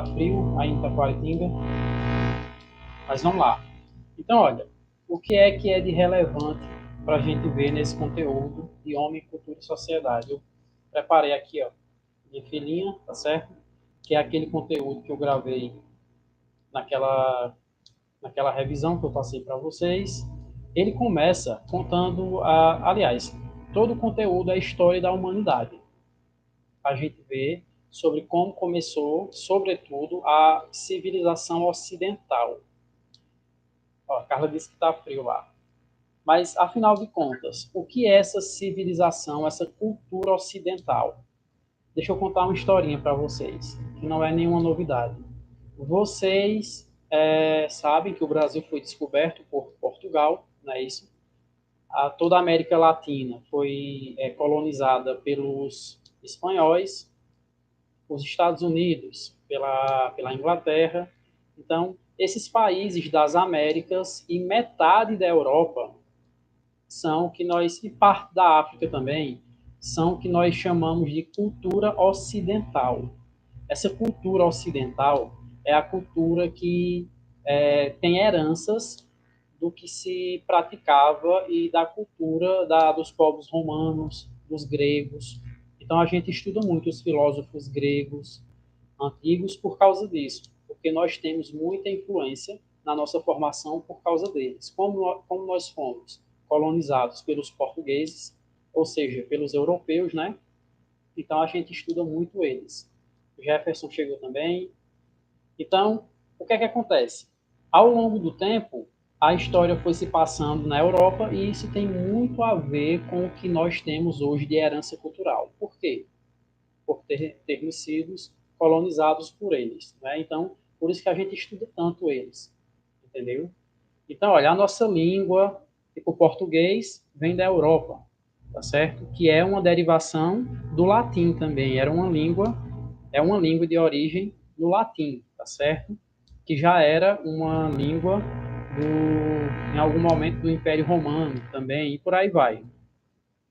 tá frio aí em Taquaritinga, mas vamos lá. Então, olha, o que é de relevante para a gente ver nesse conteúdo de homem, cultura e sociedade? Eu preparei aqui, ó, de filinha, tá certo? Que é aquele conteúdo que eu gravei naquela, naquela revisão que eu passei para vocês. Ele começa contando, aliás, todo o conteúdo é a história da humanidade. A gente vê sobre como começou, sobretudo, a civilização ocidental. Ó, a Carla disse que está frio lá. Mas, afinal de contas, o que é essa civilização, essa cultura ocidental? Deixa eu contar uma historinha para vocês, que não é nenhuma novidade. Vocês sabem que o Brasil foi descoberto por Portugal, não é isso? Toda a América Latina foi colonizada pelos espanhóis, os Estados Unidos pela Inglaterra. Então, esses países das Américas e metade da Europa são que nós, e parte da África também, são que nós chamamos de cultura ocidental. Essa cultura ocidental é a cultura que tem heranças do que se praticava e da cultura dos povos romanos, dos gregos. Então a gente estuda muito os filósofos gregos antigos por causa disso, porque nós temos muita influência na nossa formação por causa deles. Como nós fomos colonizados pelos portugueses, ou seja, pelos europeus, né? Então a gente estuda muito eles. O Jefferson chegou também. Então, o que é que acontece? Ao longo do tempo, a história foi se passando na Europa e isso tem muito a ver com o que nós temos hoje de herança cultural. Por quê? Por termos sido colonizados por eles. Né? Então, por isso que a gente estuda tanto eles. Entendeu? Então, olha, a nossa língua, tipo o português, vem da Europa, tá certo? Que é uma derivação do latim também. É uma língua de origem do latim, tá certo? Que já era uma língua em algum momento do Império Romano também, e por aí vai.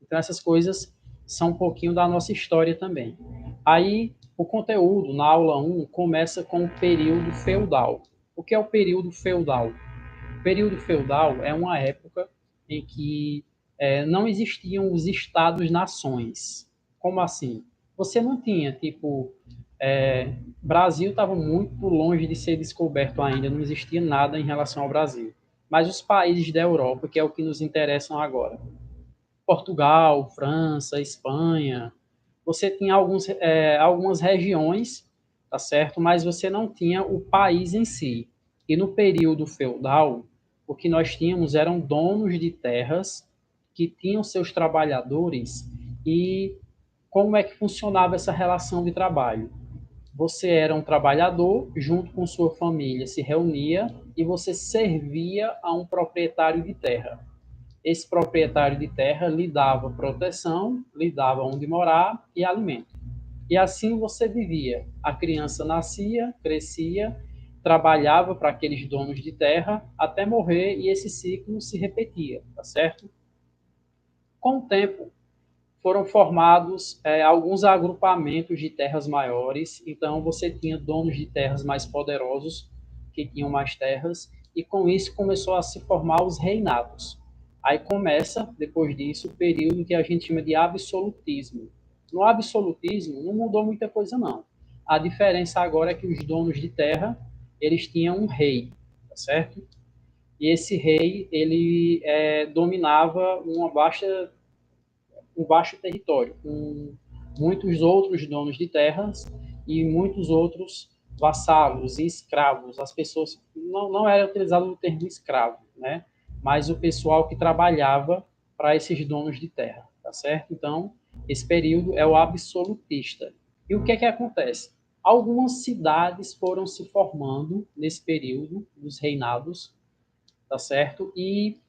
Então, essas coisas são um pouquinho da nossa história também. Aí, o conteúdo, na aula 1, começa com o período feudal. O que é o período feudal? O período feudal é uma época em que não existiam os estados-nações. Como assim? Você não tinha, tipo, Brasil estava muito longe de ser descoberto ainda, não existia nada em relação ao Brasil. Mas os países da Europa, que é o que nos interessam agora, Portugal, França, Espanha, você tinha algumas regiões, tá certo? Mas você não tinha o país em si. E no período feudal, o que nós tínhamos eram donos de terras que tinham seus trabalhadores e como é que funcionava essa relação de trabalho? Você era um trabalhador, junto com sua família, se reunia e você servia a um proprietário de terra. Esse proprietário de terra lhe dava proteção, lhe dava onde morar e alimento. E assim você vivia. A criança nascia, crescia, trabalhava para aqueles donos de terra até morrer e esse ciclo se repetia, tá certo? Com o tempo, foram formados alguns agrupamentos de terras maiores, então você tinha donos de terras mais poderosos, que tinham mais terras, e com isso começou a se formar os reinados. Aí começa, depois disso, o período que a gente chama de absolutismo. No absolutismo não mudou muita coisa não. A diferença agora é que os donos de terra, eles tinham um rei, tá certo? E esse rei, ele dominava um vasto território, com muitos outros donos de terras e muitos outros vassalos e escravos. As pessoas não era utilizado o termo escravo, né? Mas o pessoal que trabalhava para esses donos de terra, tá certo? Então, esse período é o absolutista. E o que é que acontece? Algumas cidades foram se formando nesse período dos reinados, tá certo? E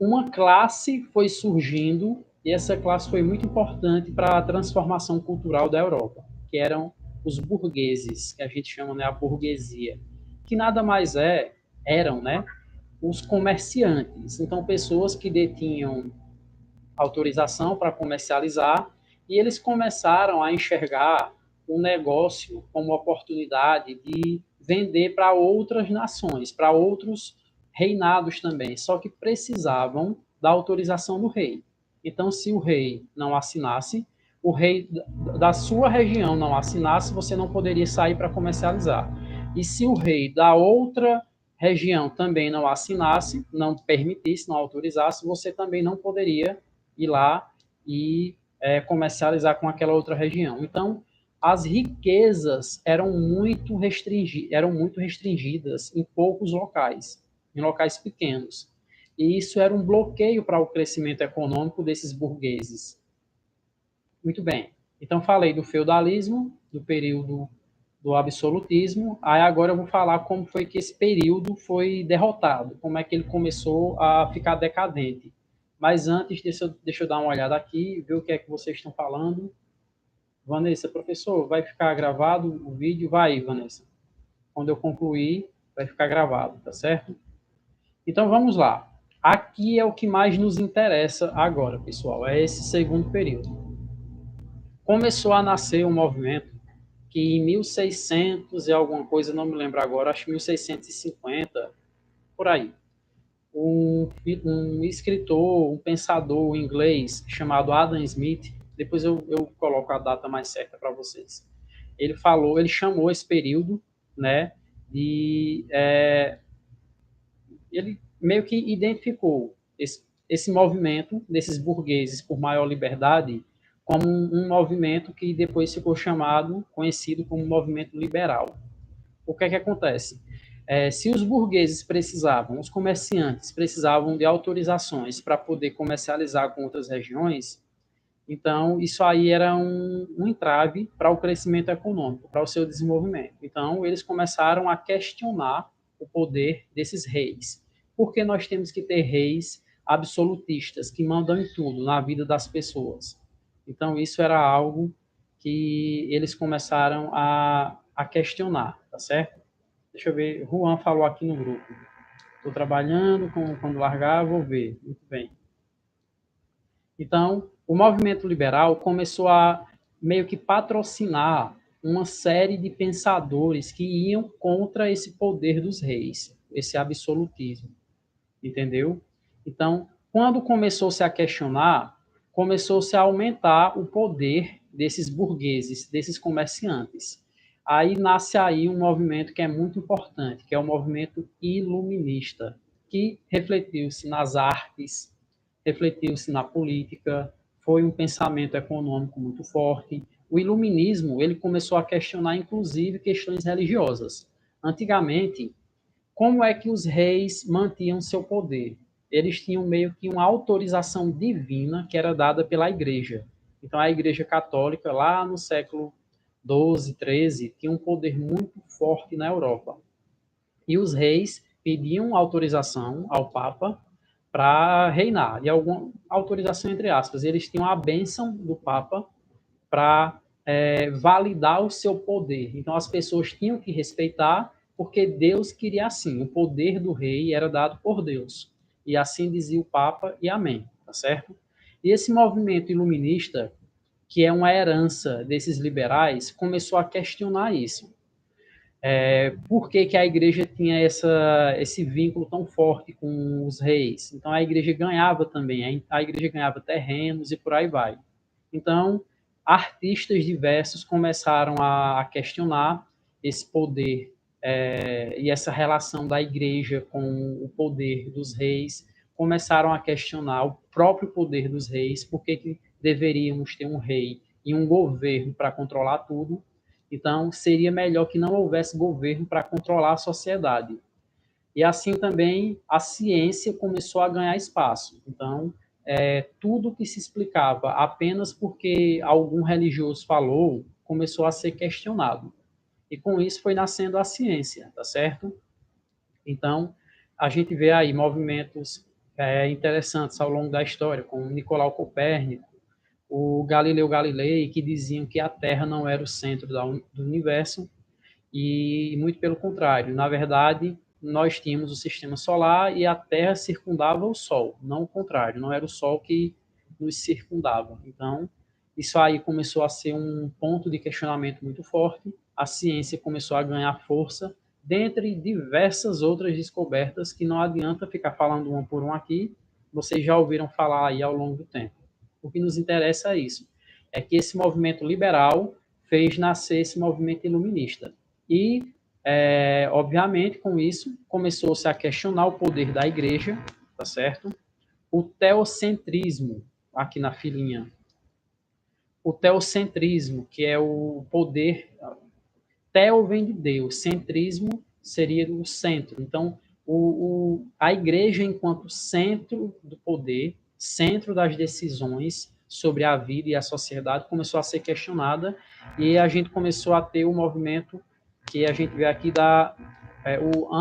uma classe foi surgindo e essa classe foi muito importante para a transformação cultural da Europa, que eram os burgueses, que a gente chama, né, a burguesia, que nada mais eram, né, os comerciantes. Então, pessoas que detinham autorização para comercializar e eles começaram a enxergar o negócio como oportunidade de vender para outras nações, para outros reinados também, só que precisavam da autorização do rei. Então, se o rei não assinasse, o rei da sua região não assinasse, você não poderia sair para comercializar. E se o rei da outra região também não assinasse, não permitisse, não autorizasse, você também não poderia ir lá e comercializar com aquela outra região. Então, as riquezas eram muito restringidas em poucos locais, em locais pequenos. E isso era um bloqueio para o crescimento econômico desses burgueses. Muito bem. Então, falei do feudalismo, do período do absolutismo. Aí agora eu vou falar como foi que esse período foi derrotado, como é que ele começou a ficar decadente. Mas antes, deixa eu dar uma olhada aqui, ver o que é que vocês estão falando. Vanessa, professor, vai ficar gravado o vídeo? Vai, Vanessa. Quando eu concluir, vai ficar gravado, tá certo? Então vamos lá. Aqui é o que mais nos interessa agora, pessoal, é esse segundo período. Começou a nascer um movimento que em 1600 e alguma coisa, não me lembro agora, acho que 1650, por aí, um escritor, um pensador inglês chamado Adam Smith, depois eu coloco a data mais certa para vocês. Ele chamou esse período, né, ele meio que identificou esse movimento desses burgueses por maior liberdade como um movimento que depois ficou conhecido como movimento liberal. O que é que acontece? Se os burgueses precisavam, os comerciantes precisavam de autorizações para poder comercializar com outras regiões, então isso aí era um entrave para o crescimento econômico, para o seu desenvolvimento. Então eles começaram a questionar o poder desses reis. Por que nós temos que ter reis absolutistas que mandam em tudo na vida das pessoas? Então isso era algo que eles começaram a questionar, tá certo? Deixa eu ver, Juan falou aqui no grupo. Estou trabalhando, quando largar, vou ver. Muito bem. Então, o movimento liberal começou a meio que patrocinar uma série de pensadores que iam contra esse poder dos reis, esse absolutismo, entendeu? Então, quando começou-se a questionar, começou-se a aumentar o poder desses burgueses, desses comerciantes. Aí nasce aí um movimento que é muito importante, que é o movimento iluminista, que refletiu-se nas artes, refletiu-se na política, foi um pensamento econômico muito forte. O iluminismo, ele começou a questionar inclusive questões religiosas. Antigamente, como é que os reis mantinham seu poder? Eles tinham meio que uma autorização divina que era dada pela igreja. Então, a igreja católica, lá no século XII, XIII, tinha um poder muito forte na Europa. E os reis pediam autorização ao Papa para reinar, e alguma autorização entre aspas. Eles tinham a bênção do Papa para validar o seu poder. Então as pessoas tinham que respeitar, porque Deus queria assim. O poder do rei era dado por Deus. E assim dizia o Papa, e amém, tá certo? E esse movimento iluminista, que é uma herança desses liberais, começou a questionar isso. Por que, que a igreja tinha esse vínculo tão forte com os reis? Então a igreja ganhava também, a igreja ganhava terrenos e por aí vai. Então, artistas diversos começaram a questionar esse poder e essa relação da igreja com o poder dos reis, começaram a questionar o próprio poder dos reis, por que deveríamos ter um rei e um governo para controlar tudo. Então, seria melhor que não houvesse governo para controlar a sociedade. E assim também a ciência começou a ganhar espaço. Então, tudo que se explicava apenas porque algum religioso falou começou a ser questionado. E com isso foi nascendo a ciência, tá certo? Então, a gente vê aí movimentos interessantes ao longo da história, como Nicolau Copérnico, o Galileu Galilei, que diziam que a Terra não era o centro do universo, e muito pelo contrário. Na verdade, nós tínhamos o sistema solar e a Terra circundava o Sol, não o contrário, não era o Sol que nos circundava. Então, Isso aí começou a ser um ponto de questionamento muito forte, a ciência começou a ganhar força, dentre diversas outras descobertas que não adianta ficar falando uma por uma aqui, vocês já ouviram falar aí ao longo do tempo. O que nos interessa é isso, é que esse movimento liberal fez nascer esse movimento iluminista. E, obviamente, com isso, começou-se a questionar o poder da igreja, tá certo? O teocentrismo, aqui na filinha, o teocentrismo, que é o poder. Teo vem de Deus, centrismo seria o centro. Então, a igreja, enquanto centro do poder, centro das decisões sobre a vida e a sociedade, começou a ser questionada e a gente começou a ter o movimento que a gente vê aqui o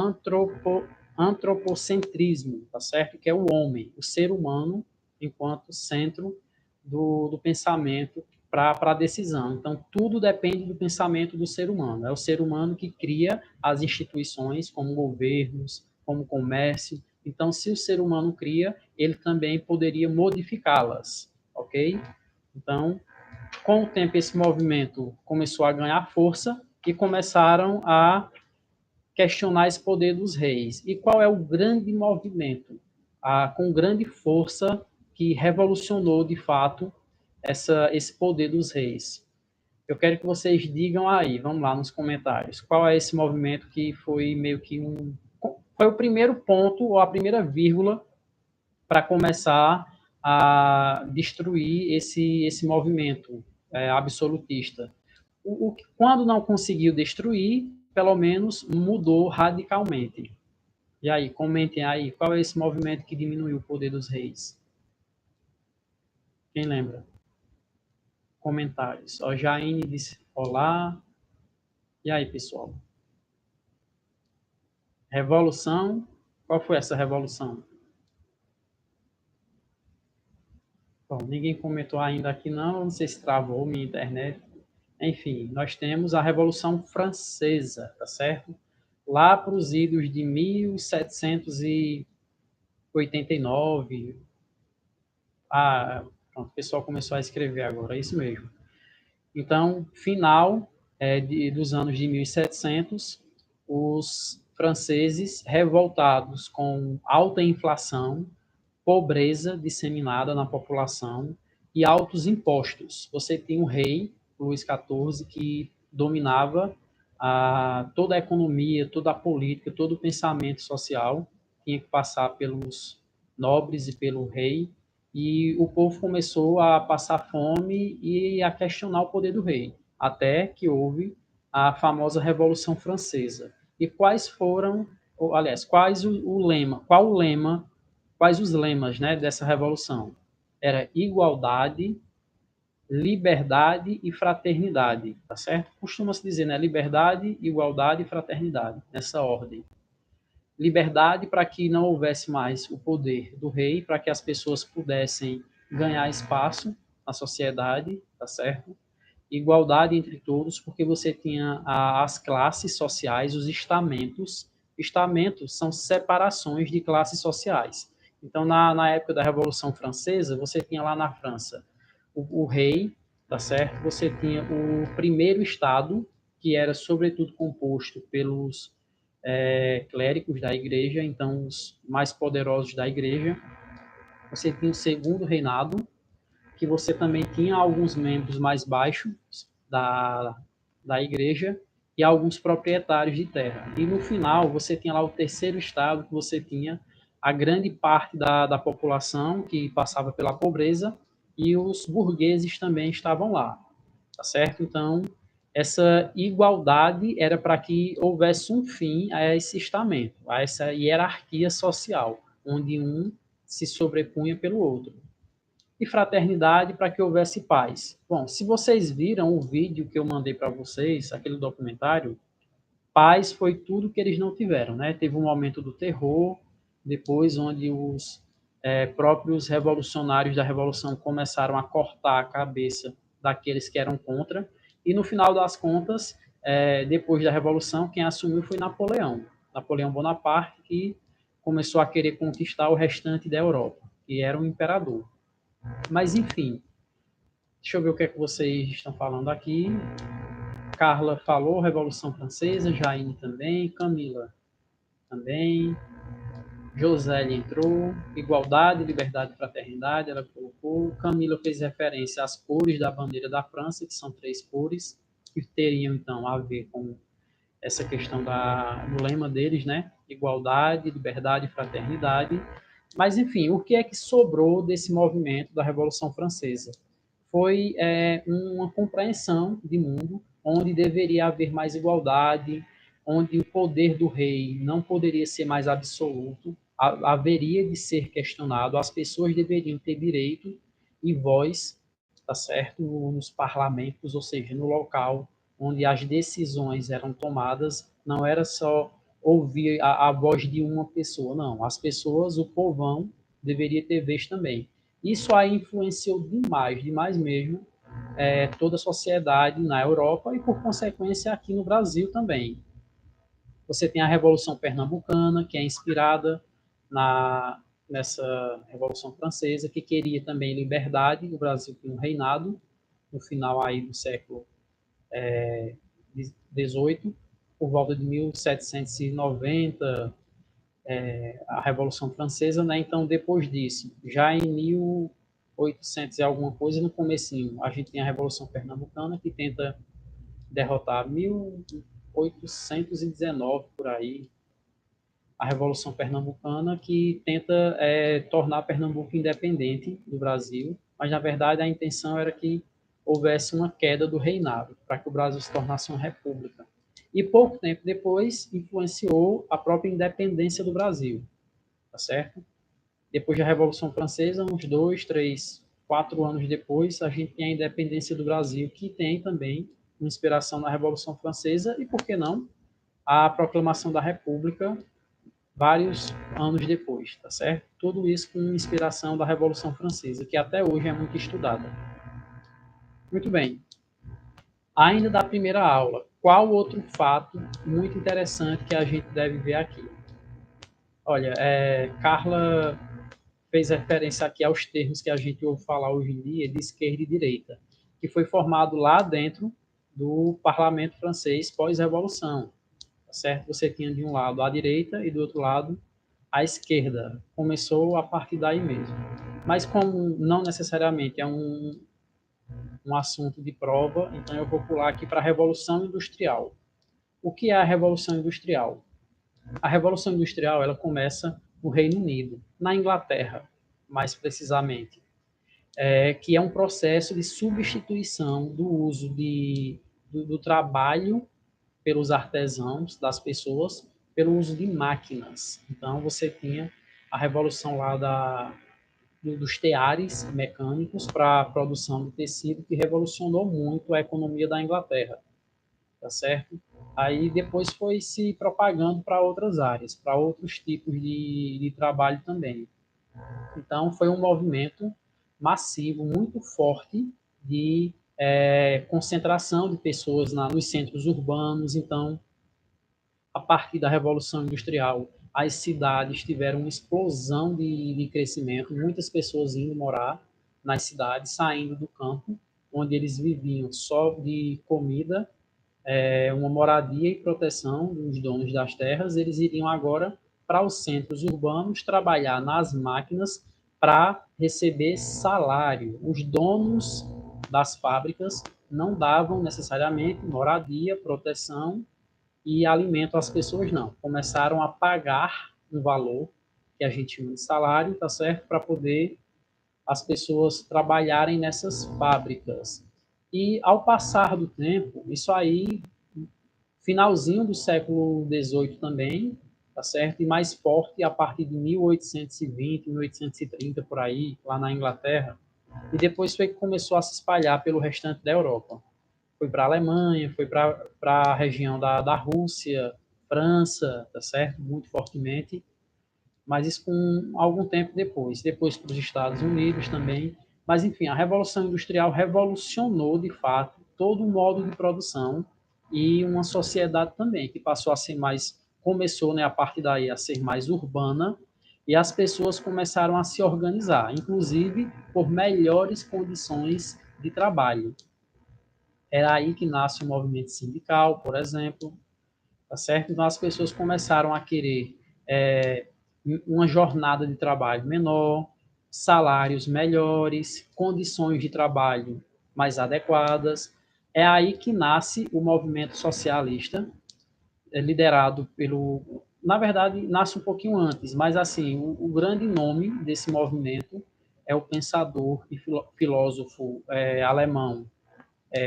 antropocentrismo, tá certo? Que é o homem, o ser humano, enquanto centro do pensamento para a decisão. Então, tudo depende do pensamento do ser humano. É o ser humano que cria as instituições, como governos, como comércio. Então, se o ser humano cria, ele também poderia modificá-las, ok? Então, com o tempo, esse movimento começou a ganhar força e começaram a questionar esse poder dos reis. E qual é o grande movimento, com grande força, que revolucionou, de fato, esse poder dos reis? Eu quero que vocês digam aí, vamos lá nos comentários, qual é esse movimento que foi meio que foi o primeiro ponto ou a primeira vírgula para começar a destruir esse movimento absolutista. Quando não conseguiu destruir, pelo menos mudou radicalmente. E aí, comentem aí, qual é esse movimento que diminuiu o poder dos reis? Quem lembra? Comentários. Ó, Jaine disse olá. E aí, pessoal? Revolução. Qual foi essa revolução? Bom, ninguém comentou ainda aqui não, não sei se travou minha internet. Enfim, nós temos a Revolução Francesa, tá certo? Lá para os idos de 1789. Pronto, o pessoal começou a escrever agora, é isso mesmo. Então, final dos anos de 1700, os franceses revoltados com alta inflação, pobreza disseminada na população e altos impostos. Você tinha um rei, Luís XIV, que dominava toda a economia, toda a política, todo o pensamento social, tinha que passar pelos nobres e pelo rei, e o povo começou a passar fome e a questionar o poder do rei, até que houve a famosa Revolução Francesa. E quais foram, aliás, quais qual o lema, quais os lemas, né, dessa revolução? Era igualdade, liberdade e fraternidade, tá certo? Costuma-se dizer, né, liberdade, igualdade e fraternidade, nessa ordem. Liberdade para que não houvesse mais o poder do rei, para que as pessoas pudessem ganhar espaço na sociedade, tá certo? Igualdade entre todos, porque você tinha as classes sociais, os estamentos. Estamentos são separações de classes sociais. Então, na época da Revolução Francesa, você tinha lá na França o rei, tá certo? Você tinha o primeiro estado, que era sobretudo composto pelos clérigos da igreja, então os mais poderosos da igreja. Você tinha o segundo reinado, que você também tinha alguns membros mais baixos da igreja e alguns proprietários de terra. E no final, você tinha lá o terceiro estado, que você tinha a grande parte da população que passava pela pobreza e os burgueses também estavam lá, tá certo? Então, essa igualdade era para que houvesse um fim a esse estamento, a essa hierarquia social, onde um se sobrepunha pelo outro. E fraternidade para que houvesse paz. Bom, se vocês viram o vídeo que eu mandei para vocês, aquele documentário, paz foi tudo que eles não tiveram, né? Teve um momento do terror, depois onde os próprios revolucionários da revolução começaram a cortar a cabeça daqueles que eram contra, e no final das contas, depois da revolução, quem assumiu foi Napoleão Bonaparte, que começou a querer conquistar o restante da Europa, que era um imperador. Mas, enfim, Deixa eu ver o que é que vocês estão falando aqui. Carla falou, Revolução Francesa, Jaine também, Camila também, Josélia entrou, igualdade, liberdade e fraternidade, ela colocou. Camila fez referência às cores da bandeira da França, que são 3 cores, que teriam, então, a ver com essa questão do lema deles, né? Igualdade, liberdade e fraternidade. Mas, enfim, o que é que sobrou desse movimento da Revolução Francesa? Foi uma compreensão de mundo onde deveria haver mais igualdade, onde o poder do rei não poderia ser mais absoluto, haveria de ser questionado, as pessoas deveriam ter direito e voz, tá certo, nos parlamentos, ou seja, no local onde as decisões eram tomadas, não era só ouvir a voz de uma pessoa, não. As pessoas, o povão, deveria ter vez também. Isso aí influenciou demais, demais mesmo, toda a sociedade na Europa e, por consequência, aqui no Brasil também. Você tem a Revolução Pernambucana, que é inspirada nessa Revolução Francesa, que queria também liberdade. O Brasil tinha um reinado no final aí do século XVIII, por volta de 1790, a Revolução Francesa, né? Então, depois disso, já em 1800 e alguma coisa, no comecinho, a gente tem a Revolução Pernambucana, que tenta derrotar 1819, por aí, a Revolução Pernambucana, que tenta tornar Pernambuco independente do Brasil, mas, na verdade, a intenção era que houvesse uma queda do reinado, para que o Brasil se tornasse uma república. E pouco tempo depois, influenciou a própria independência do Brasil, tá certo? Depois da Revolução Francesa, uns 2, 3, 4 anos depois, a gente tem a independência do Brasil, que tem também uma inspiração na Revolução Francesa e, por que não, a proclamação da República vários anos depois, tá certo? Tudo isso com inspiração da Revolução Francesa, que até hoje é muito estudada. Muito bem. Ainda da primeira aula, qual outro fato muito interessante que a gente deve ver aqui? Olha, Carla fez referência aqui aos termos que a gente ouve falar hoje em dia de esquerda e direita, que foi formado lá dentro do parlamento francês pós-revolução, tá certo? Você tinha de um lado a direita e do outro lado a esquerda. Começou a partir daí mesmo. Mas como não necessariamente é um assunto de prova, então eu vou pular aqui para a Revolução Industrial. O que é a Revolução Industrial? A Revolução Industrial ela começa no Reino Unido, na Inglaterra, mais precisamente, que é um processo de substituição do uso do trabalho pelos artesãos, das pessoas, pelo uso de máquinas. Então, você tinha a revolução lá dos teares mecânicos para a produção de tecido, que revolucionou muito a economia da Inglaterra, tá certo? Aí depois foi se propagando para outras áreas, para outros tipos de trabalho também. Então, foi um movimento massivo, muito forte, de concentração de pessoas nos centros urbanos. Então, a partir da Revolução Industrial, as cidades tiveram uma explosão de crescimento, muitas pessoas indo morar nas cidades, saindo do campo, onde eles viviam só de comida, uma moradia e proteção dos donos das terras, eles iriam agora para os centros urbanos trabalhar nas máquinas para receber salário. Os donos das fábricas não davam necessariamente moradia, proteção e alimento às pessoas, não. Começaram a pagar um valor que a gente chama de salário, tá certo? Para poder as pessoas trabalharem nessas fábricas. E ao passar do tempo, isso aí, finalzinho do século XVIII também, tá certo? E mais forte a partir de 1820, 1830, por aí, lá na Inglaterra. E depois foi que começou a se espalhar pelo restante da Europa. Foi para a Alemanha, foi para a região da Rússia, França, tá certo? Muito fortemente. Mas isso com algum tempo depois. Depois para os Estados Unidos também. Mas, enfim, a Revolução Industrial revolucionou, de fato, todo o modo de produção e uma sociedade também, que passou a ser mais, começou, né, a partir daí, a ser mais urbana, e as pessoas começaram a se organizar, inclusive por melhores condições de trabalho. Era aí que nasce o movimento sindical, por exemplo, tá certo? Então as pessoas começaram a querer é, uma jornada de trabalho menor, salários melhores, condições de trabalho mais adequadas. É aí que nasce o movimento socialista, liderado pelo. Na verdade, nasce um pouquinho antes, mas assim, o grande nome desse movimento é o pensador e filósofo alemão,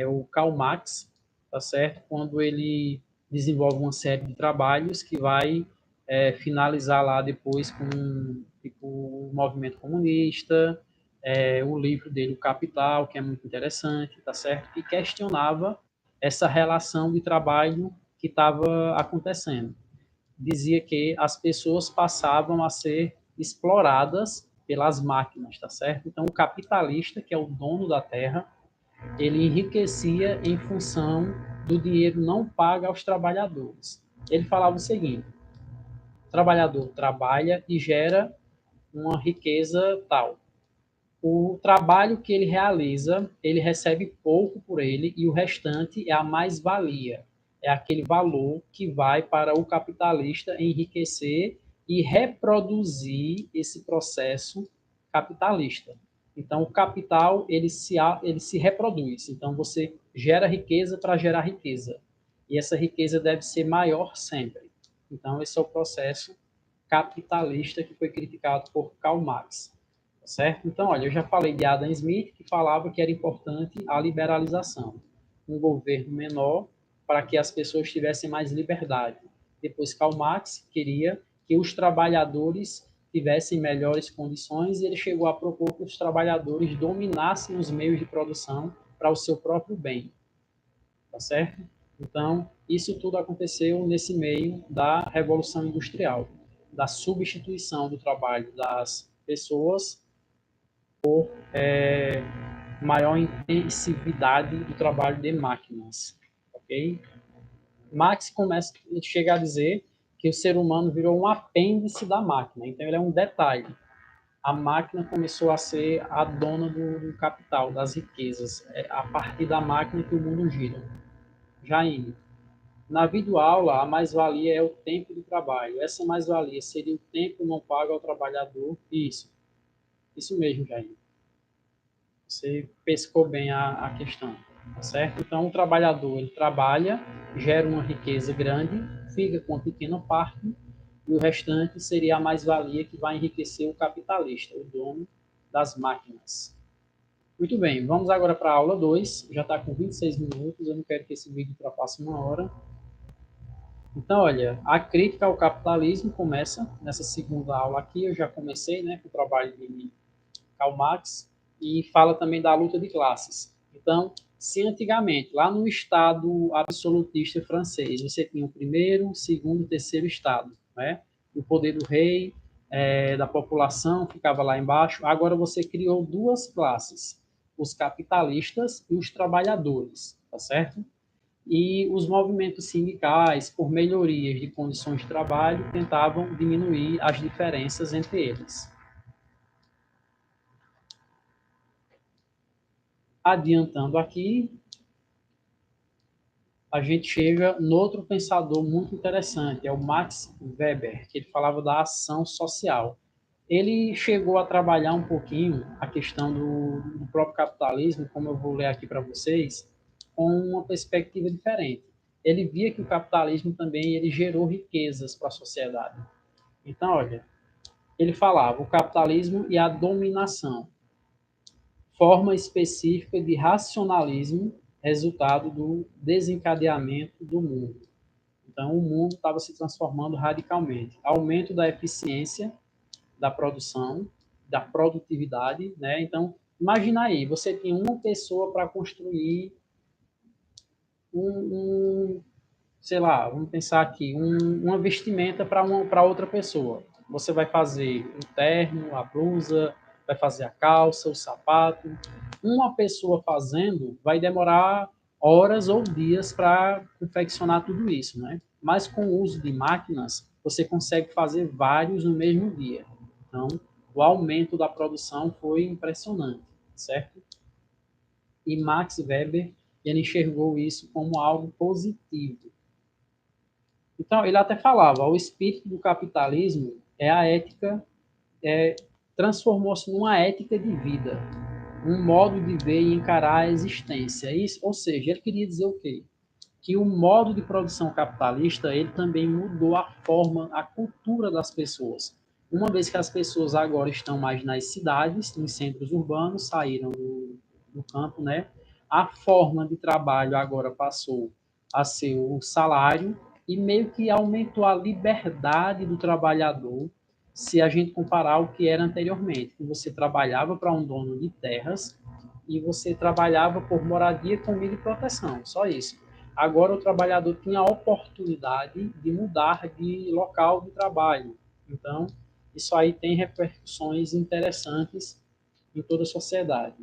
o Karl Marx, tá certo? Quando ele desenvolve uma série de trabalhos que vai finalizar lá depois com tipo, o movimento comunista, o livro dele, O Capital, que é muito interessante, tá certo? Que questionava essa relação de trabalho que estava acontecendo. Dizia que as pessoas passavam a ser exploradas pelas máquinas, tá certo? Então, o capitalista, que é o dono da terra, ele enriquecia em função do dinheiro não pago aos trabalhadores. Ele falava o seguinte: o trabalhador trabalha e gera uma riqueza tal. O trabalho que ele realiza, ele recebe pouco por ele e o restante é a mais-valia. É aquele valor que vai para o capitalista enriquecer e reproduzir esse processo capitalista. Então, o capital ele se reproduz. Então, você gera riqueza para gerar riqueza. E essa riqueza deve ser maior sempre. Então, esse é o processo capitalista que foi criticado por Karl Marx. Certo? Então, olha, eu já falei de Adam Smith, que falava que era importante a liberalização, um governo menor para que as pessoas tivessem mais liberdade. Depois, Karl Marx queria que os trabalhadores tivessem melhores condições e ele chegou a propor que os trabalhadores dominassem os meios de produção para o seu próprio bem, tá certo? Então, isso tudo aconteceu nesse meio da Revolução Industrial, da substituição do trabalho das pessoas maior intensividade do trabalho de máquinas, ok? Marx chega a dizer que o ser humano virou um apêndice da máquina, então ele é um detalhe. A máquina começou a ser a dona do capital, das riquezas, a partir da máquina que o mundo gira. Já indo. Na videoaula, a mais-valia é o tempo de trabalho. Essa mais-valia seria o tempo não pago ao trabalhador. Isso mesmo, Jair. Você pescou bem a questão, tá certo? Então, o trabalhador, ele trabalha, gera uma riqueza grande, fica com uma pequena parte, e o restante seria a mais-valia que vai enriquecer o capitalista, o dono das máquinas. Muito bem, vamos agora para a aula 2. Já está com 26 minutos, eu não quero que esse vídeo ultrapasse uma hora. Então, olha, a crítica ao capitalismo começa nessa segunda aula aqui. Eu já comecei, né, com o trabalho de Karl Marx, e fala também da luta de classes. Então, se antigamente, lá no Estado absolutista francês, você tinha o primeiro, o segundo, o terceiro Estado, né? O poder do rei, da população ficava lá embaixo. Agora você criou duas classes, os capitalistas e os trabalhadores, tá certo? E os movimentos sindicais, por melhorias de condições de trabalho, tentavam diminuir as diferenças entre eles. Adiantando aqui, a gente chega no outro pensador muito interessante, é o Max Weber, que ele falava da ação social. Ele chegou a trabalhar um pouquinho a questão do próprio capitalismo, como eu vou ler aqui para vocês, com uma perspectiva diferente. Ele via que o capitalismo também ele gerou riquezas para a sociedade. Então, olha, ele falava o capitalismo e a dominação, forma específica de racionalismo, resultado do desencadeamento do mundo. Então, o mundo estava se transformando radicalmente. Aumento da eficiência da produção, da produtividade, né? Então, imagina aí, você tinha uma pessoa para construir um, sei lá, vamos pensar aqui, uma vestimenta para outra pessoa. Você vai fazer o terno, a blusa, vai fazer a calça, o sapato. Uma pessoa fazendo vai demorar horas ou dias para confeccionar tudo isso, né? Mas com o uso de máquinas, você consegue fazer vários no mesmo dia. Então, o aumento da produção foi impressionante, certo? e Max Weber, ele enxergou isso como algo positivo. Então, ele até falava, o espírito do capitalismo é a ética, transformou-se numa ética de vida, um modo de ver e encarar a existência. Isso, ou seja, ele queria dizer o quê? Que o modo de produção capitalista ele também mudou a forma, a cultura das pessoas. Uma vez que as pessoas agora estão mais nas cidades, nos centros urbanos, saíram do campo, né? A forma de trabalho agora passou a ser o salário e meio que aumentou a liberdade do trabalhador se a gente comparar o que era anteriormente, que você trabalhava para um dono de terras e você trabalhava por moradia, comida e proteção, só isso. Agora o trabalhador tinha a oportunidade de mudar de local de trabalho. Então, isso aí tem repercussões interessantes em toda a sociedade.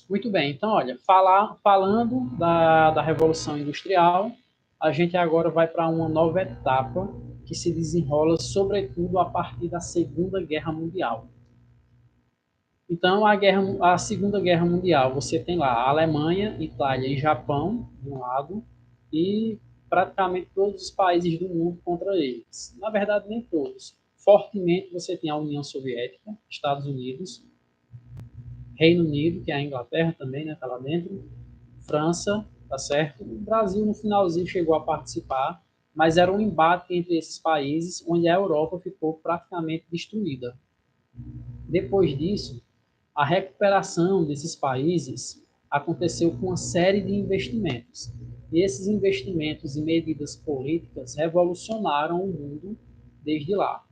Muito bem, então, olha, falando da Revolução Industrial, a gente agora vai para uma nova etapa que se desenrola, sobretudo, a partir da Segunda Guerra Mundial. Então, a Segunda Guerra Mundial, você tem lá a Alemanha, Itália e Japão, de um lado, e praticamente todos os países do mundo contra eles. Na verdade, nem todos. Fortemente, você tem a União Soviética, Estados Unidos, Reino Unido, que é a Inglaterra também, né, tá lá dentro, França, tá certo? O Brasil, no finalzinho, chegou a participar, mas era um embate entre esses países, onde a Europa ficou praticamente destruída. Depois disso, a recuperação desses países aconteceu com uma série de investimentos. E esses investimentos e medidas políticas revolucionaram o mundo desde lá.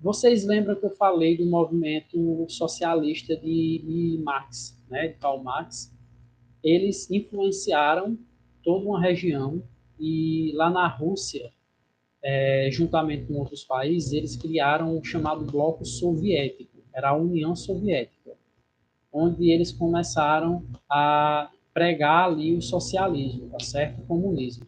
Vocês lembram que eu falei do movimento socialista de Marx, né, de Karl Marx? Eles influenciaram toda uma região e lá na Rússia, juntamente com outros países, eles criaram o chamado Bloco Soviético, era a União Soviética, onde eles começaram a pregar ali o socialismo, tá certo? O comunismo.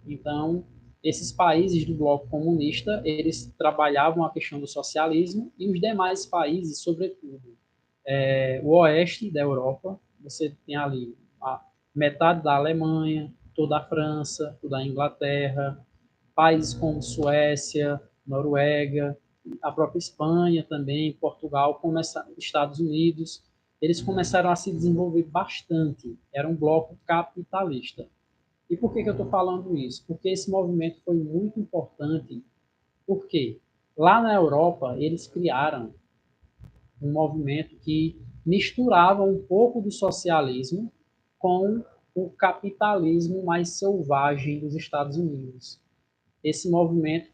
Então, esses países do bloco comunista, eles trabalhavam a questão do socialismo e os demais países, sobretudo, o oeste da Europa, você tem ali a metade da Alemanha, toda a França, toda a Inglaterra, países como Suécia, Noruega, a própria Espanha também, Portugal, Estados Unidos, eles começaram a se desenvolver bastante. Era um bloco capitalista. E por que eu estou falando isso? Porque esse movimento foi muito importante. Porque lá na Europa eles criaram um movimento que misturava um pouco do socialismo com o capitalismo mais selvagem dos Estados Unidos. Esse movimento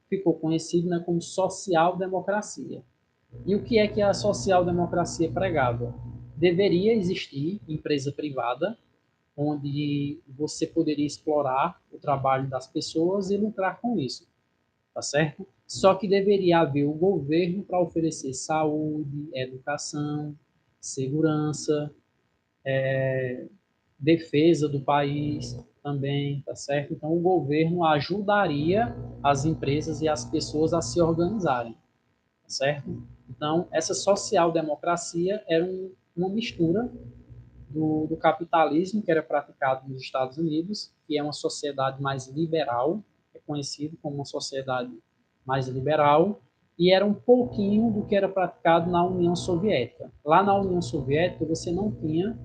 ficou conhecido, né, como social-democracia. E o que a social-democracia pregava? Deveria existir empresa privada, onde você poderia explorar o trabalho das pessoas e lucrar com isso, tá certo? Só que deveria haver o governo para oferecer saúde, educação, segurança, defesa do país também, tá certo? Então, o governo ajudaria as empresas e as pessoas a se organizarem, tá certo? Então, essa social-democracia era uma mistura do capitalismo que era praticado nos Estados Unidos, que é uma sociedade mais liberal, é conhecido como uma sociedade mais liberal, e era um pouquinho do que era praticado na União Soviética. Lá na União Soviética, você não tinha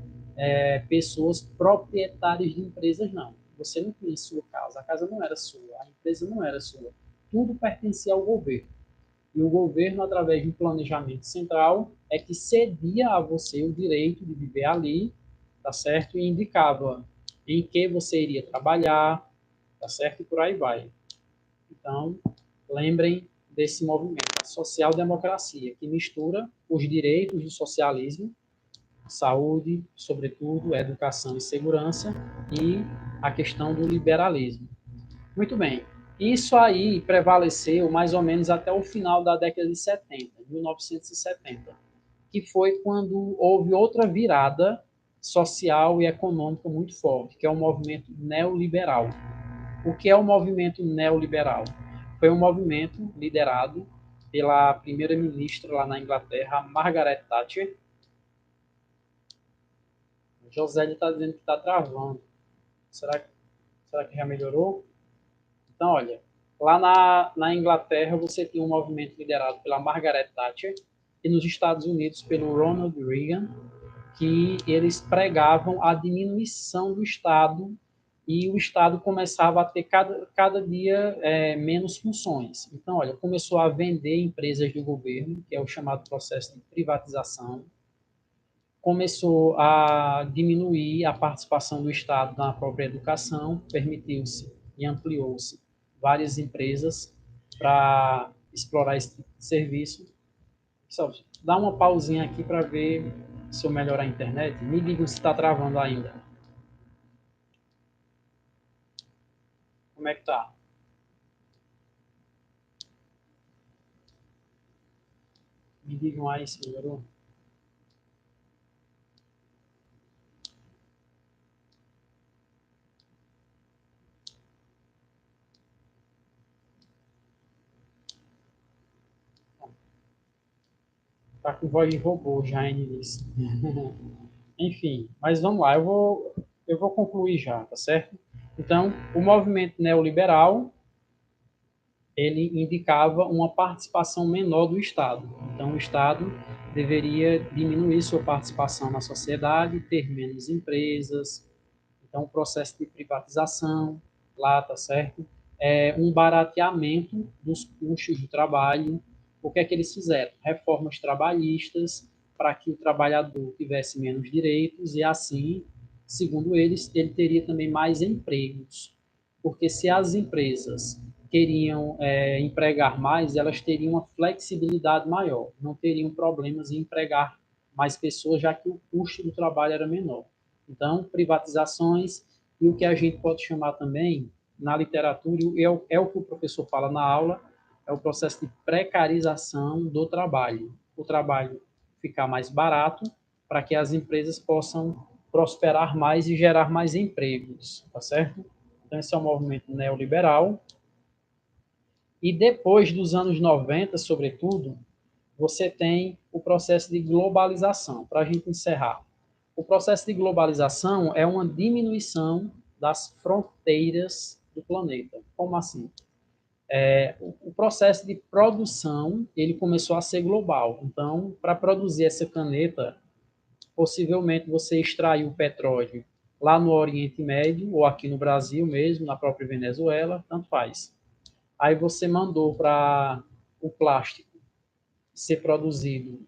pessoas proprietárias de empresas, não. Você não tinha sua casa, a casa não era sua, a empresa não era sua. Tudo pertencia ao governo. E o governo, através de um planejamento central, é que cedia a você o direito de viver ali, tá certo? E indicava em que você iria trabalhar, tá certo? E por aí vai. Então, lembrem desse movimento, a social-democracia, que mistura os direitos do socialismo, saúde, sobretudo, educação e segurança, e a questão do liberalismo. Muito bem. Isso aí prevaleceu mais ou menos até o final da década de 70, 1970, que foi quando houve outra virada social e econômica muito forte, que é o movimento neoliberal. O que é o movimento neoliberal? Foi um movimento liderado pela primeira-ministra lá na Inglaterra, Margaret Thatcher, José está dizendo que está travando. Será que já melhorou? Então, olha, lá na Inglaterra você tinha um movimento liderado pela Margaret Thatcher e nos Estados Unidos pelo Ronald Reagan, que eles pregavam a diminuição do Estado e o Estado começava a ter cada dia menos funções. Então, olha, começou a vender empresas do governo, que é o chamado processo de privatização, começou a diminuir a participação do Estado na própria educação, permitiu-se e ampliou-se várias empresas para explorar esse tipo de serviço. Só dá uma pausinha aqui para ver se eu melhorar a internet. Me digam se está travando ainda. Como é que tá? Me digam aí se melhorou. Tá com voz de robô já, hein, disse. Enfim, mas vamos lá, eu vou concluir já, tá certo? Então, o movimento neoliberal, ele indicava uma participação menor do Estado. Então, o Estado deveria diminuir sua participação na sociedade, ter menos empresas. Então, o processo de privatização, lá, tá certo? Um barateamento dos custos do trabalho. O que é que eles fizeram? Reformas trabalhistas para que o trabalhador tivesse menos direitos e, assim, segundo eles, ele teria também mais empregos. Porque se as empresas queriam empregar mais, elas teriam uma flexibilidade maior, não teriam problemas em empregar mais pessoas, já que o custo do trabalho era menor. Então, privatizações e o que a gente pode chamar também na literatura, é o que o professor fala na aula, é o processo de precarização do trabalho. O trabalho ficar mais barato para que as empresas possam prosperar mais e gerar mais empregos, tá certo? Então, esse é o movimento neoliberal. E depois dos anos 90, sobretudo, você tem o processo de globalização. Para a gente encerrar, o processo de globalização é uma diminuição das fronteiras do planeta. Como assim? O processo de produção ele começou a ser global. Então, para produzir essa caneta, possivelmente você extraiu o petróleo lá no Oriente Médio ou aqui no Brasil mesmo, na própria Venezuela, tanto faz. Aí você mandou para o plástico ser produzido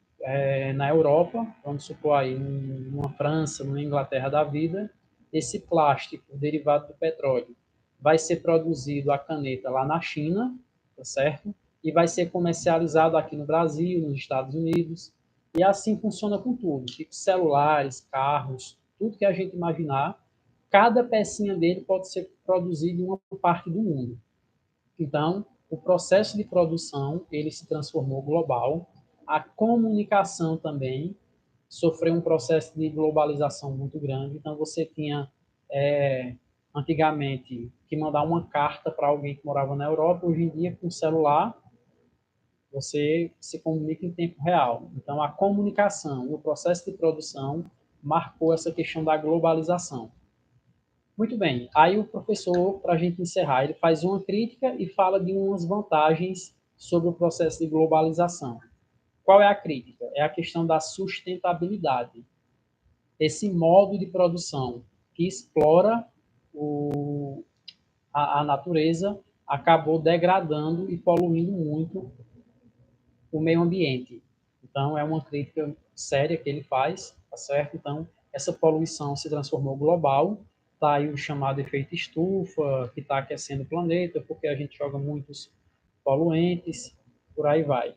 na Europa, vamos supor aí, numa França, numa Inglaterra da vida, esse plástico derivado do petróleo vai ser produzido a caneta lá na China, tá certo? E vai ser comercializado aqui no Brasil, nos Estados Unidos, e assim funciona com tudo, tipo celulares, carros, tudo que a gente imaginar, cada pecinha dele pode ser produzido em uma parte do mundo. Então, o processo de produção ele se transformou global, a comunicação também sofreu um processo de globalização muito grande. Então, você tinha antigamente que mandar uma carta para alguém que morava na Europa, hoje em dia com o celular você se comunica em tempo real. Então, a comunicação e o processo de produção marcou essa questão da globalização. Muito bem. Aí o professor, para a gente encerrar, ele faz uma crítica e fala de umas vantagens sobre o processo de globalização. Qual é a crítica? É a questão da sustentabilidade. Esse modo de produção que explora a natureza acabou degradando e poluindo muito o meio ambiente. Então, é uma crítica séria que ele faz, tá certo? Então, essa poluição se transformou global, tá aí o chamado efeito estufa, que está aquecendo o planeta, porque a gente joga muitos poluentes, por aí vai.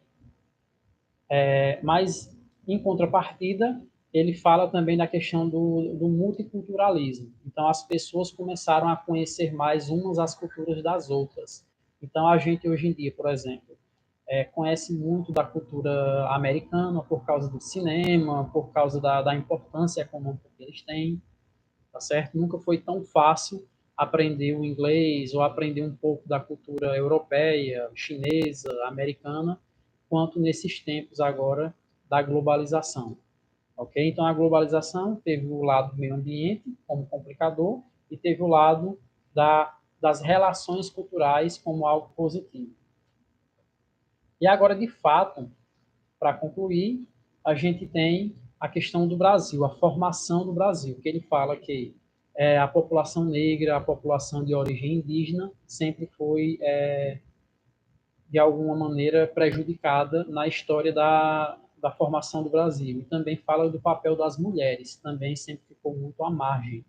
Mas, em contrapartida, ele fala também da questão do multiculturalismo. Então, as pessoas começaram a conhecer mais umas as culturas das outras. Então, a gente, hoje em dia, por exemplo, conhece muito da cultura americana por causa do cinema, por causa da importância econômica que eles têm, tá certo? Nunca foi tão fácil aprender o inglês ou aprender um pouco da cultura europeia, chinesa, americana, quanto nesses tempos agora da globalização. Ok? Então, a globalização teve o lado do meio ambiente como complicador e teve o lado das relações culturais como algo positivo. E agora, de fato, para concluir, a gente tem a questão do Brasil, a formação do Brasil, que ele fala que a população negra, a população de origem indígena, sempre foi, de alguma maneira, prejudicada na história da formação do Brasil. E também fala do papel das mulheres, também sempre ficou muito à margem.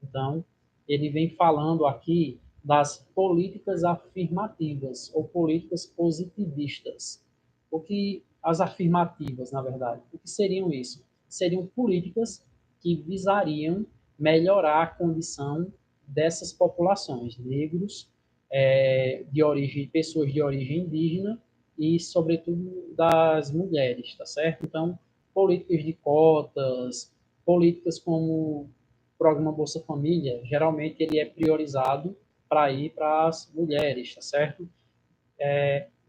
Então, ele vem falando aqui das políticas afirmativas ou políticas positivistas. O que as afirmativas, na verdade, o que seriam isso? Seriam políticas que visariam melhorar a condição dessas populações, negros, de origem, pessoas de origem indígena e, sobretudo, das mulheres, tá certo? Então, políticas de cotas, políticas como o programa Bolsa Família, geralmente ele é priorizado para ir para as mulheres, tá certo?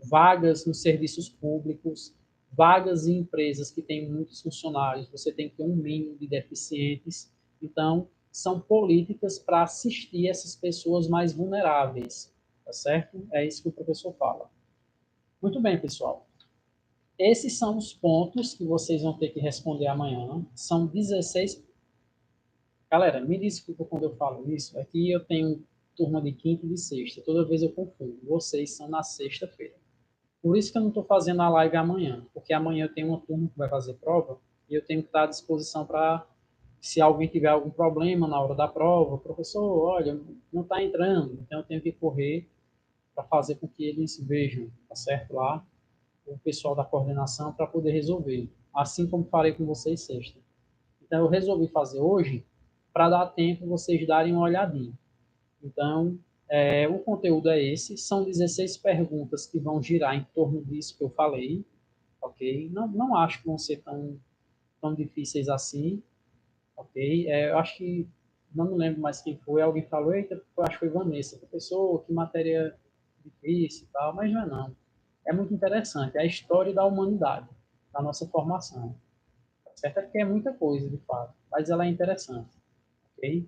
Vagas nos serviços públicos, vagas em empresas que têm muitos funcionários, você tem que ter um mínimo de deficientes. Então, são políticas para assistir essas pessoas mais vulneráveis, tá certo? É isso que o professor fala. Muito bem, pessoal. Esses são os pontos que vocês vão ter que responder amanhã. São 16. Galera, me desculpa quando eu falo isso, é que eu tenho turma de quinta e de sexta. Toda vez eu confundo. Vocês são na sexta-feira. Por isso que eu não estou fazendo a live amanhã, porque amanhã eu tenho uma turma que vai fazer prova e eu tenho que estar à disposição para, se alguém tiver algum problema na hora da prova, professor, olha, não está entrando, então eu tenho que correr para fazer com que eles vejam, tá certo? Lá, o pessoal da coordenação para poder resolver, assim como farei com vocês sexta. Então eu resolvi fazer hoje para dar tempo vocês darem uma olhadinha. Então, o conteúdo é esse. São 16 perguntas que vão girar em torno disso que eu falei, ok? Não acho que vão ser tão difíceis assim, ok? Eu acho que, não me lembro mais quem foi, alguém falou, eita, eu acho que foi Vanessa, professor, que matéria difícil e tal, mas não é não. É muito interessante, é a história da humanidade, da nossa formação. Certo? É porque é muita coisa, de fato, mas ela é interessante, ok?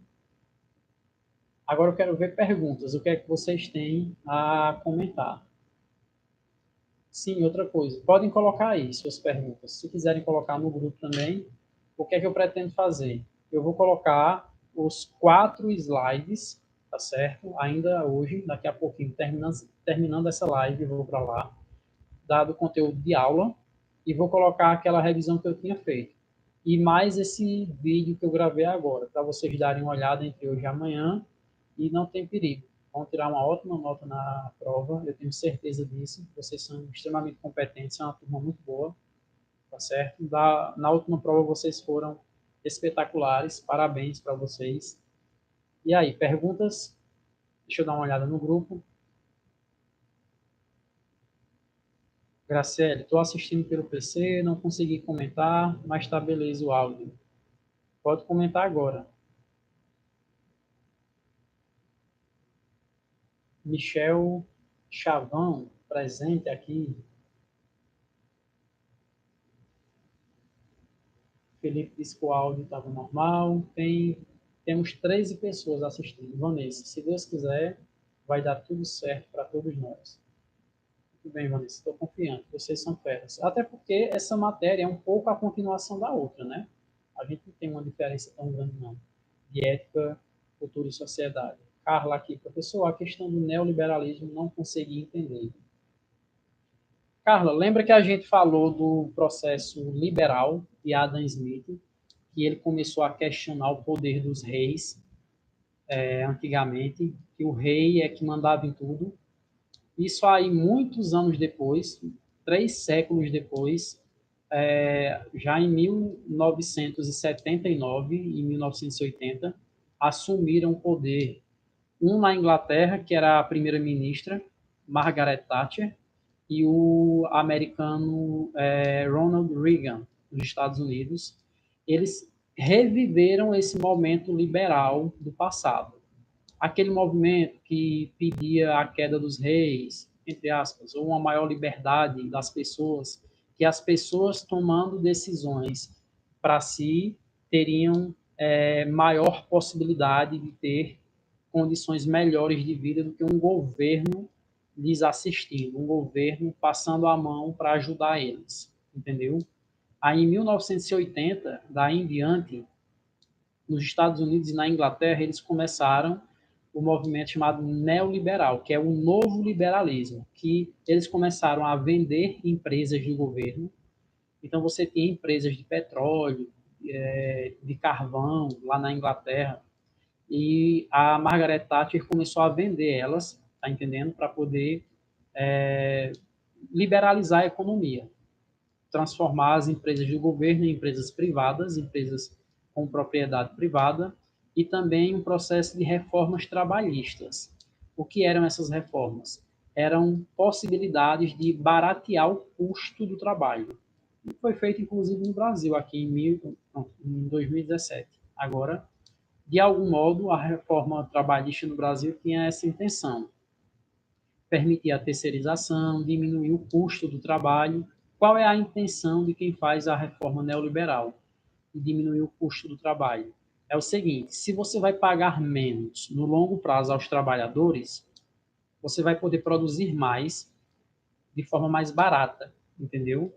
Agora eu quero ver perguntas. O que é que vocês têm a comentar? Sim, outra coisa. Podem colocar aí suas perguntas. Se quiserem colocar no grupo também, o que é que eu pretendo fazer? Eu vou colocar os 4 slides, tá certo? Ainda hoje, daqui a pouquinho, terminando essa live, eu vou para lá, dado o conteúdo de aula, e vou colocar aquela revisão que eu tinha feito. E mais esse vídeo que eu gravei agora, para vocês darem uma olhada entre hoje e amanhã, e não tem perigo. Vão tirar uma ótima nota na prova, eu tenho certeza disso. Vocês são extremamente competentes, é uma turma muito boa, tá certo? Na última prova vocês foram espetaculares, parabéns para vocês. E aí, perguntas? Deixa eu dar uma olhada no grupo. Graciele, estou assistindo pelo PC, não consegui comentar, mas está beleza o áudio. Pode comentar agora. Michel Chavão, presente aqui. Felipe disse que o áudio estava normal. Temos 13 pessoas assistindo. Vanessa, se Deus quiser, vai dar tudo certo para todos nós. Muito bem, Vanessa, estou confiante. Vocês são feras. Até porque essa matéria é um pouco a continuação da outra, né? A gente não tem uma diferença tão grande, não. De ética, cultura e sociedade. Carla aqui, professor, a questão do neoliberalismo não consegui entender. Carla, lembra que a gente falou do processo liberal de Adam Smith, que ele começou a questionar o poder dos reis antigamente, que o rei é que mandava em tudo. Isso aí, muitos anos depois, 3 séculos depois, já em 1979 e 1980, assumiram o poder. Um na Inglaterra, que era a primeira-ministra, Margaret Thatcher, e o americano Ronald Reagan, dos Estados Unidos. Eles reviveram esse momento liberal do passado. Aquele movimento que pedia a queda dos reis, entre aspas, ou uma maior liberdade das pessoas, que as pessoas tomando decisões para si, teriam maior possibilidade de ter condições melhores de vida do que um governo lhes assistindo, um governo passando a mão para ajudar eles, entendeu? Aí, em 1980, daí em diante, nos Estados Unidos e na Inglaterra, eles começaram o movimento chamado neoliberal, que é o novo liberalismo, que eles começaram a vender empresas do governo. Então, você tinha empresas de petróleo, de carvão, lá na Inglaterra, e a Margaret Thatcher começou a vender elas, tá entendendo? Para poder liberalizar a economia, transformar as empresas do governo em empresas privadas, empresas com propriedade privada, e também um processo de reformas trabalhistas. O que eram essas reformas? Eram possibilidades de baratear o custo do trabalho. E foi feito, inclusive, no Brasil, aqui em 2017. Agora, de algum modo, a reforma trabalhista no Brasil tinha essa intenção: permitir a terceirização, diminuir o custo do trabalho. Qual é a intenção de quem faz a reforma neoliberal? Diminuir o custo do trabalho. É o seguinte: se você vai pagar menos no longo prazo aos trabalhadores, você vai poder produzir mais de forma mais barata, entendeu?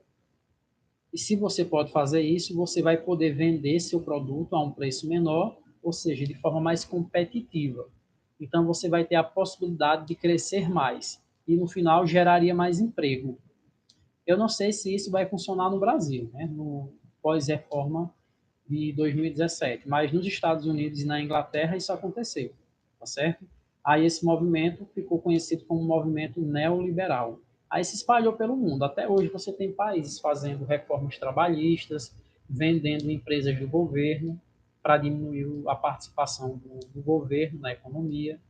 E se você pode fazer isso, você vai poder vender seu produto a um preço menor, ou seja, de forma mais competitiva. Então você vai ter a possibilidade de crescer mais e no final geraria mais emprego. Eu não sei se isso vai funcionar no Brasil, né, no pós-reforma de 2017, mas nos Estados Unidos e na Inglaterra isso aconteceu, tá certo? Aí esse movimento ficou conhecido como movimento neoliberal. Aí se espalhou pelo mundo. Até hoje você tem países fazendo reformas trabalhistas, vendendo empresas do governo para diminuir a participação do governo na economia.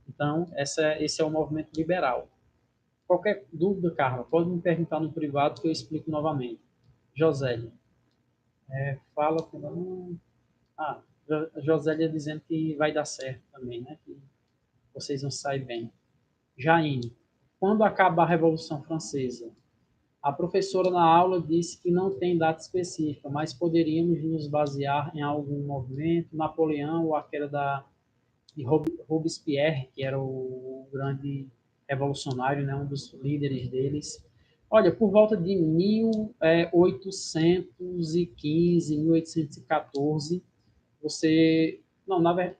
Então, esse é o movimento liberal. Qualquer dúvida, Carla, pode me perguntar no privado que eu explico novamente. Josélia, fala com... Ah, Josélia dizendo que vai dar certo também, né? Que vocês vão sair bem. Jaine, quando acaba a Revolução Francesa? A professora na aula disse que não tem data específica, mas poderíamos nos basear em algum movimento, Napoleão ou a queda de Robespierre, que era o grande revolucionário, né, um dos líderes deles. Olha, por volta de 1815, 1814, você... Não, na verdade...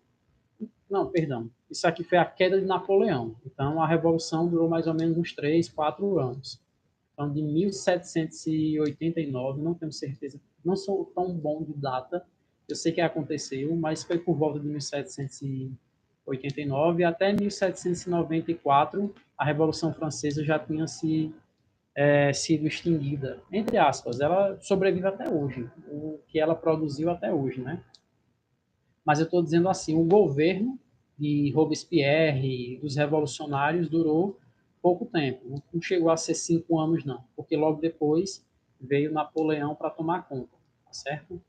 Não, perdão. Isso aqui foi a queda de Napoleão. Então, a Revolução durou mais ou menos uns 3, 4 anos. Então, de 1789, não tenho certeza, não sou tão bom de data, eu sei que aconteceu, mas foi por volta de 1789 até 1794, a Revolução Francesa já tinha sido extinguida, entre aspas. Ela sobrevive até hoje, o que ela produziu até hoje, né? Mas eu estou dizendo assim, o governo de Robespierre, dos revolucionários, durou pouco tempo. Não chegou a ser 5 anos, não. Porque logo depois veio Napoleão para tomar conta. Tá certo?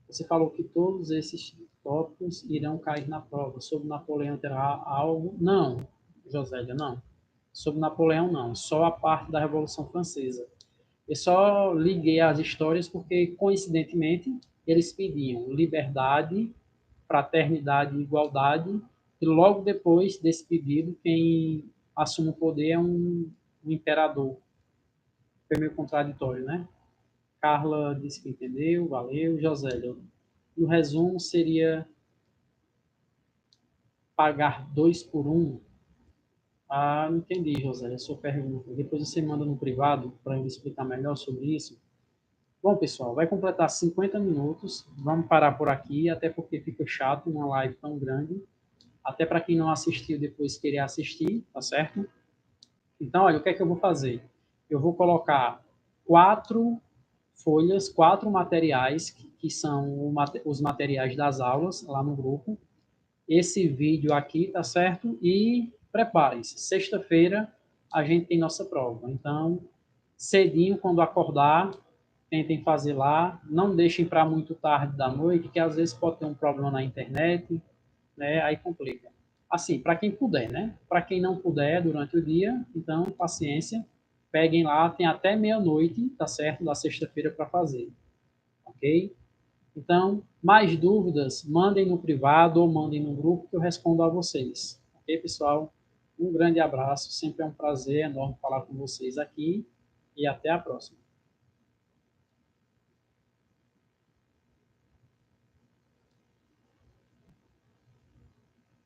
Você falou que todos esses tópicos irão cair na prova. Sobre Napoleão terá algo? Não, Josélia, não. Sobre Napoleão, não. Só a parte da Revolução Francesa. Eu só liguei as histórias porque, coincidentemente, eles pediam liberdade, fraternidade e igualdade, e logo depois desse pedido, quem assume o poder é um imperador. Foi meio contraditório, né? Carla disse que entendeu, valeu. Josélia, no resumo, seria pagar 2 por 1. Ah, não entendi, Josélia, a sua pergunta. Depois você manda no privado para eu explicar melhor sobre isso. Bom, pessoal, vai completar 50 minutos. Vamos parar por aqui, até porque fica chato uma live tão grande. Até para quem não assistiu depois querer assistir, tá certo? Então, olha, o que é que eu vou fazer? Eu vou colocar 4 folhas, 4 materiais, que são os materiais das aulas lá no grupo. Esse vídeo aqui, tá certo? E preparem-se. Sexta-feira a gente tem nossa prova. Então, cedinho, quando acordar, tentem fazer lá. Não deixem para muito tarde da noite, que às vezes pode ter um problema na internet, né? Aí complica. Assim, para quem puder, né? Para quem não puder durante o dia, então, paciência, peguem lá, tem até meia-noite, tá certo? Da sexta-feira para fazer, ok? Então, mais dúvidas, mandem no privado ou mandem no grupo que eu respondo a vocês. Ok, pessoal? Um grande abraço, sempre é um prazer enorme falar com vocês aqui e até a próxima.